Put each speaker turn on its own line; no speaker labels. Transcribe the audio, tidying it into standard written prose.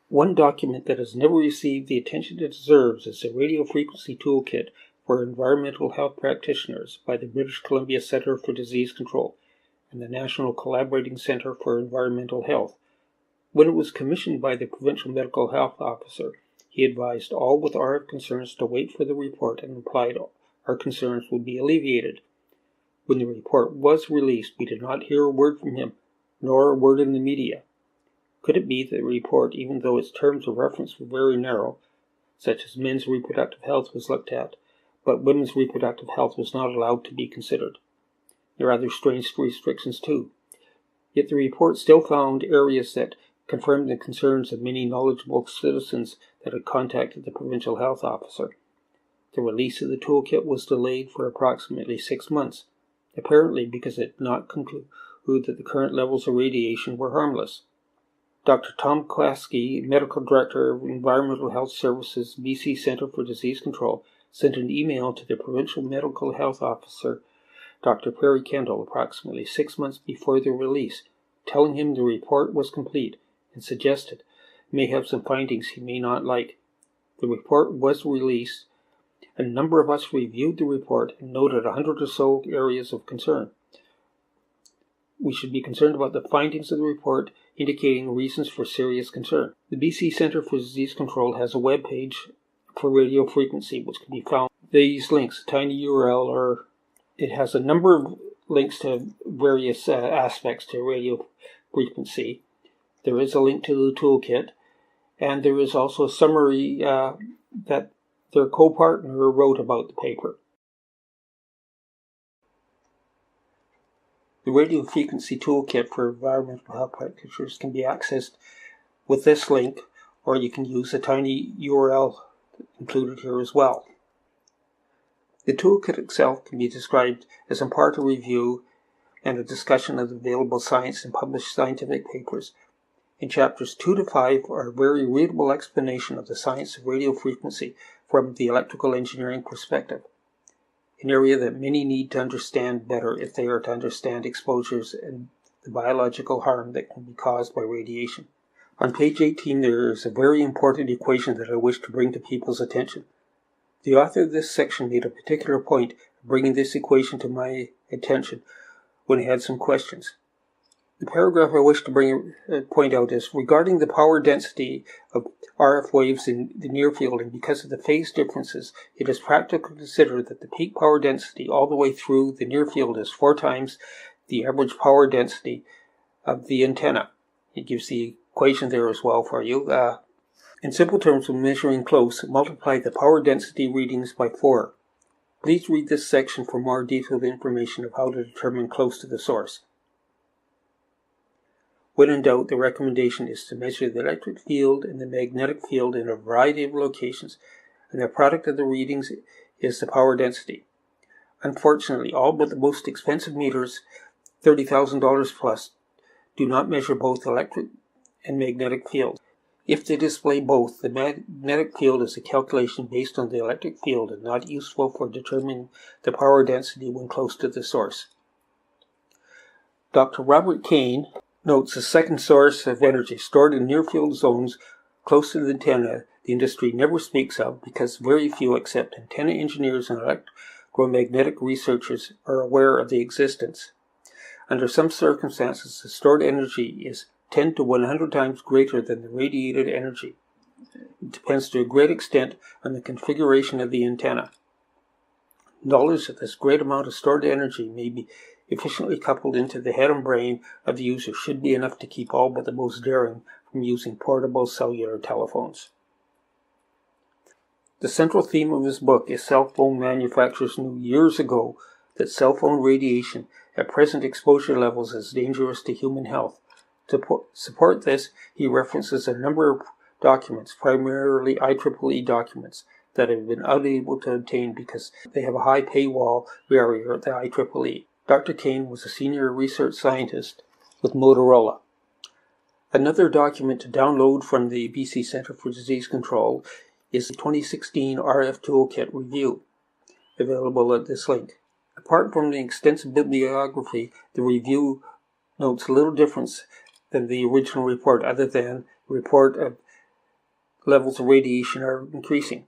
One document that has never received the attention it deserves is the Radiofrequency Toolkit for Environmental Health Practitioners by the British Columbia Centre for Disease Control and the National Collaborating Centre for Environmental Health. When it was commissioned by the Provincial Medical Health Officer, he advised all with RF concerns to wait for the report and implied our concerns would be alleviated. When the report was released, we did not hear a word from him, nor a word in the media. Could it be that the report, even though its terms of reference were very narrow, such as men's reproductive health was looked at, but women's reproductive health was not allowed to be considered? There are other strange restrictions too. Yet the report still found areas that confirmed the concerns of many knowledgeable citizens that had contacted the Provincial Health Officer. The release of the toolkit was delayed for approximately 6 months, apparently because it did not conclude that the current levels of radiation were harmless. Dr. Tom Kwaski, Medical Director of Environmental Health Services, BC Centre for Disease Control, sent an email to the Provincial Medical Health Officer, Dr. Perry Kendall, approximately 6 months before the release, telling him the report was complete and suggested it may have some findings he may not like. The report was released. A number of us reviewed the report and noted 100 or so areas of concern. We should be concerned about the findings of the report indicating reasons for serious concern. The BC Centre for Disease Control has a web page for radiofrequency, which can be found. They use links, a tiny URL, or it has a number of links to various aspects to radiofrequency. There is a link to the toolkit, and there is also a summary that their co-partner wrote about the paper. The Radiofrequency Toolkit for Environmental Health Practitioners can be accessed with this link, or you can use a tiny URL included here as well. The toolkit itself can be described as in part a review and a discussion of the available science and published scientific papers. In chapters 2 to 5 are a very readable explanation of the science of radiofrequency from the electrical engineering perspective, an area that many need to understand better if they are to understand exposures and the biological harm that can be caused by radiation. On page 18 there is a very important equation that I wish to bring to people's attention. The author of this section made a particular point of bringing this equation to my attention when he had some questions. The paragraph I wish to point out is regarding the power density of RF waves in the near field, and because of the phase differences, it is practical to consider that the peak power density all the way through the near field is 4 times the average power density of the antenna. It gives the equation there as well for you. In simple terms, when measuring close, multiply the power density readings by 4. Please read this section for more detailed information of how to determine close to the source. When in doubt, the recommendation is to measure the electric field and the magnetic field in a variety of locations, and the product of the readings is the power density. Unfortunately, all but the most expensive meters, $30,000 plus, do not measure both electric and magnetic fields. If they display both, the magnetic field is a calculation based on the electric field and not useful for determining the power density when close to the source. Dr. Robert Kane notes a second source of energy stored in near-field zones close to the antenna the industry never speaks of because very few except antenna engineers and electromagnetic researchers are aware of the existence. Under some circumstances, the stored energy is 10 to 100 times greater than the radiated energy. It depends to a great extent on the configuration of the antenna. Knowledge that this great amount of stored energy may be efficiently coupled into the head and brain of the user should be enough to keep all but the most daring from using portable cellular telephones. The central theme of his book is cell phone manufacturers knew years ago that cell phone radiation at present exposure levels is dangerous to human health. To support this, he references a number of documents, primarily IEEE documents, that have been unable to obtain because they have a high paywall barrier at the IEEE. Dr. Kane was a senior research scientist with Motorola. Another document to download from the BC Centre for Disease Control is the 2016 RF Toolkit Review, available at this link. Apart from the extensive bibliography, the review notes little difference than the original report other than the report of levels of radiation are increasing.